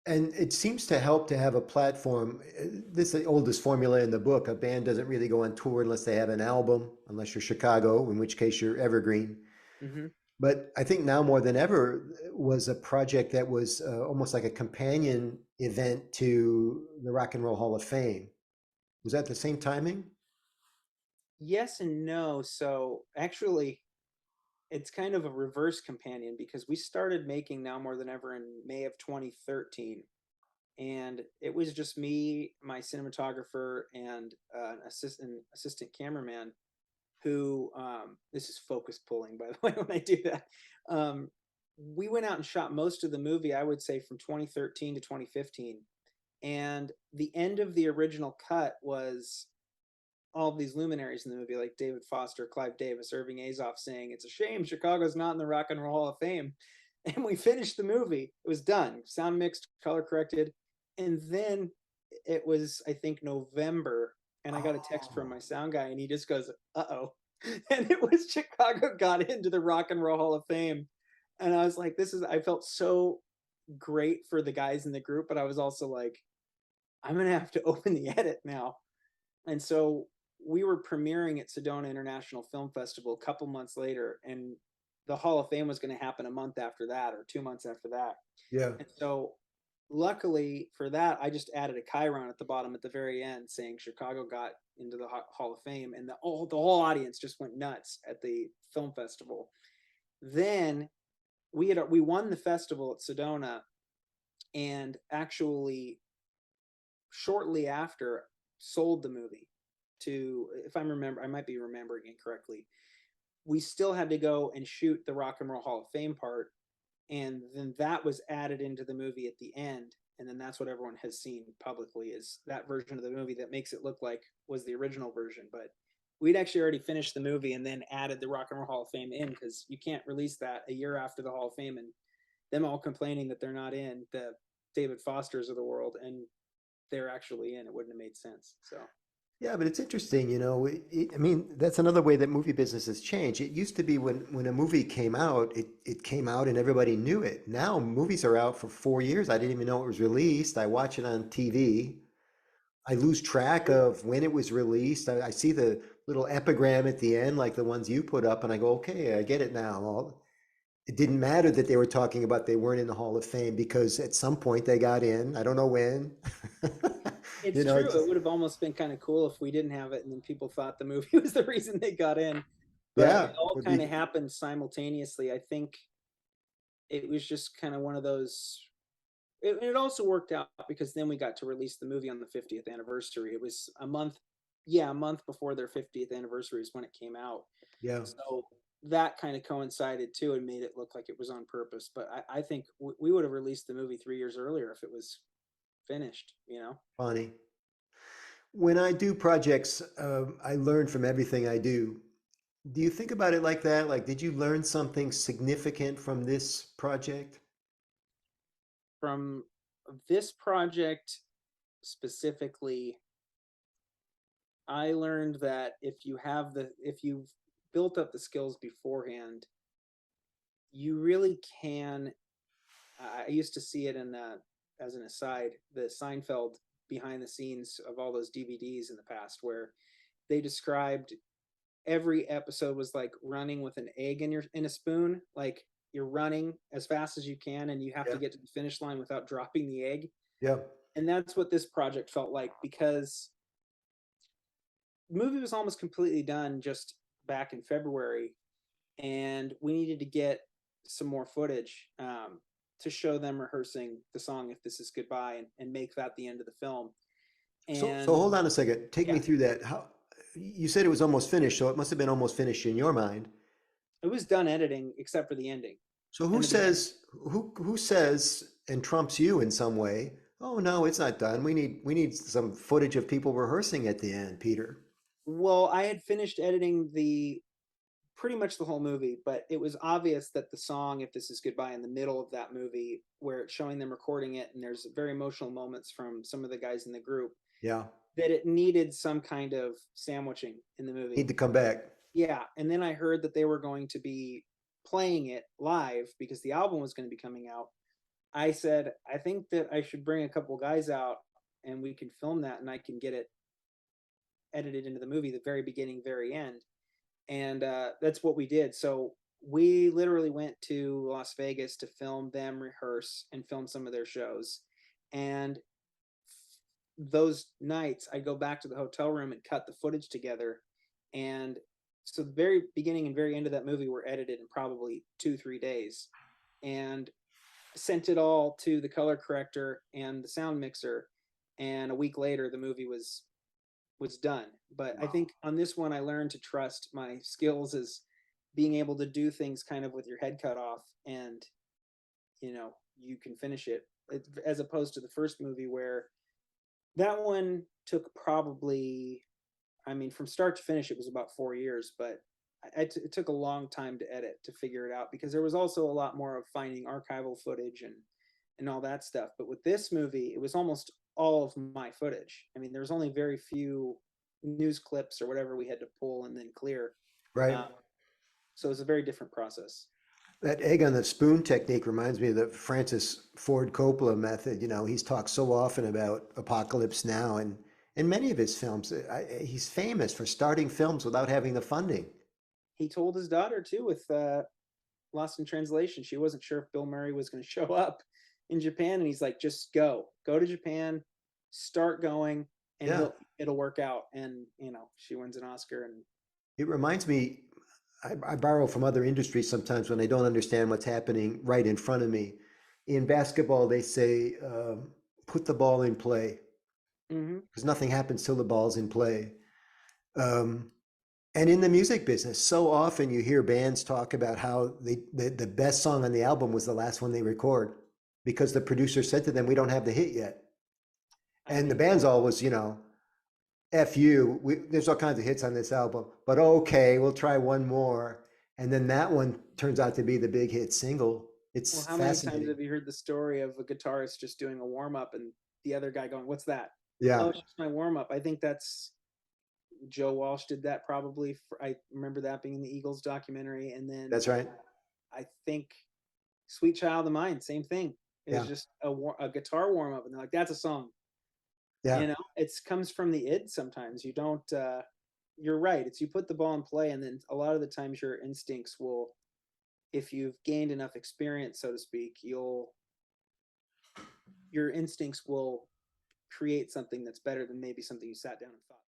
And it seems to help to have a platform. This is the oldest formula in the book. A band doesn't really go on tour unless they have an album, unless you're Chicago, in which case you're evergreen. Hmm. But I think now more than ever was a project that was almost like a companion event to the Rock and Roll Hall of Fame. Was that the same timing? Yes and no. So actually, it's kind of a reverse companion because we started making Now More Than Ever in May of 2013. And it was just me, my cinematographer, and an assistant cameraman who this is focus pulling, by the way, when I do that. Um, we went out and shot most of the movie, I would say, from 2013 to 2015. And the end of the original cut was all of these luminaries in the movie, like David Foster, Clive Davis, Irving Azoff, saying, "It's a shame Chicago's not in the Rock and Roll Hall of Fame." And we finished the movie. It was done, sound mixed, color corrected. And then it was, I think, November, and I got a text from Oh, my sound guy, and he just goes, "Uh-oh." And it was Chicago got into the Rock and Roll Hall of Fame. And I was like, I felt so great for the guys in the group, but I was also like, I'm gonna have to open the edit now. And so we were premiering at Sedona International Film Festival a couple months later, and the Hall of Fame was going to happen a month after that or 2 months after that. yeah. And so, luckily for that, I just added a chyron at the bottom at the very end saying Chicago got into the Hall of Fame, and the whole audience just went nuts at the film festival. Then we won the festival at Sedona, and actually shortly after sold the movie to, if I might be remembering incorrectly, we still had to go and shoot the Rock and Roll Hall of Fame part, and then that was added into the movie at the end, and then that's what everyone has seen publicly is that version of the movie that makes it look like was the original version. But we'd actually already finished the movie and then added the Rock and Roll Hall of Fame in because you can't release that a year after the Hall of Fame and them all complaining that they're not in, the David Fosters of the world, and they're actually in. It wouldn't have made sense. So Yeah, but it's interesting, I mean, that's another way that movie business has changed. It used to be when a movie came out, it came out and everybody knew it. Now movies are out for 4 years. I didn't even know it was released. I watch it on TV. I lose track of when it was released. I see the little epigram at the end, like the ones you put up, and I go, okay, I get it now. It didn't matter that they were talking about they weren't in the Hall of Fame because at some point they got in. I don't know when. it's You know, true. it's, It would have almost been kind of cool if we didn't have it and then people thought the movie was the reason they got in. But it yeah, all would kind of be happened simultaneously. I think it was just kind of one of those. It also worked out because then we got to release the movie on the 50th anniversary. It was a month, yeah, a month before their 50th anniversary is when it came out. yeah. So that kind of coincided too and made it look like it was on purpose. But I think we would have released the movie 3 years earlier if it was finished, you know? Funny. When I do projects, I learn from everything I do. Do you think about it like that? Like, did you learn something significant from this project? From this project specifically, I learned that if you've built up the skills beforehand, you really can. I used to see it in as an aside, the Seinfeld behind the scenes of all those DVDs in the past, where they described every episode was like running with an egg in a spoon, like you're running as fast as you can, and you have to Yeah, get to the finish line without dropping the egg. yeah. And that's what this project felt like because the movie was almost completely done just back in February, and we needed to get some more footage to show them rehearsing the song "If This Is Goodbye" and make that the end of the film. So And hold on a second. Take me yeah, through that. How you said it was almost finished, so it must have been almost finished in your mind. it was done editing except for the ending So who and the beginning. says who says and trumps you in some way? Oh no, it's not done. We need some footage of people rehearsing at the end, Peter. Well, I had finished editing the pretty much the whole movie, but it was obvious that the song "If This Is Goodbye" in the middle of that movie, where it's showing them recording it, and there's very emotional moments from some of the guys in the group, Yeah, that it needed some kind of sandwiching in the need movie. to come back. Yeah, and then I heard that they were going to be playing it live because the album was going to be coming out. I said, I think that I should bring a couple guys out and we can film that and I can get it edited into the movie, the very beginning, very end. And that's what we did. So we literally went to Las Vegas to film them rehearse and film some of their shows. And those nights, I go back to the hotel room and cut the footage together. And so the very beginning and very end of that movie were edited in probably 2-3 days, and sent it all to the color corrector and the sound mixer. And a week later, the movie was done. But I think on this one, I learned to trust my skills as being able to do things kind of with your head cut off, and you can finish it, as opposed to the first movie where that one took probably, I mean, from start to finish, it was about 4 years, but it took a long time to edit to figure it out because there was also a lot more of finding archival footage and all that stuff. But with this movie, it was almost all of my footage. I mean, there was only very few news clips or whatever we had to pull and then clear. Right. Uh, so it was a very different process. That egg on the spoon technique reminds me of the Francis Ford Coppola method. You know, he's talked so often about Apocalypse Now, and in many of his films, he's famous for starting films without having the funding. He told his daughter too with Lost in Translation. She wasn't sure if Bill Murray was going to show up in Japan, and he's like, "Just go to Japan, start going, and Yeah, it'll work out." And she wins an Oscar, and it reminds me. I borrow from other industries sometimes when I don't understand what's happening right in front of me. In basketball, they say, "Put the ball in play," mm-hmm. because nothing happens till the ball's in play. Um, And in the music business, so often you hear bands talk about how the best song on the album was the last one they record because the producer said to them, "We don't have the hit yet." I And the think band's always, "F you, there's all kinds of hits on this album, but okay, we'll try one more." And then that one turns out to be the big hit single. well, It's how many times fascinating. have you heard the story of a guitarist just doing a warm up and the other guy going, "What's that?" Yeah, "Oh, it's just my warm up." I think that's Joe Walsh did that probably. I remember that being in the Eagles documentary, and then that's right. I think "Sweet Child of Mine," same thing. It was Yeah, just a guitar warm up, and they're like, "That's a song." yeah. It comes from the id. Sometimes you don't. You're right. It's you put the ball in play, and then a lot of the times your instincts will, if you've gained enough experience, so to speak, your instincts will create something that's better than maybe something you sat down and thought.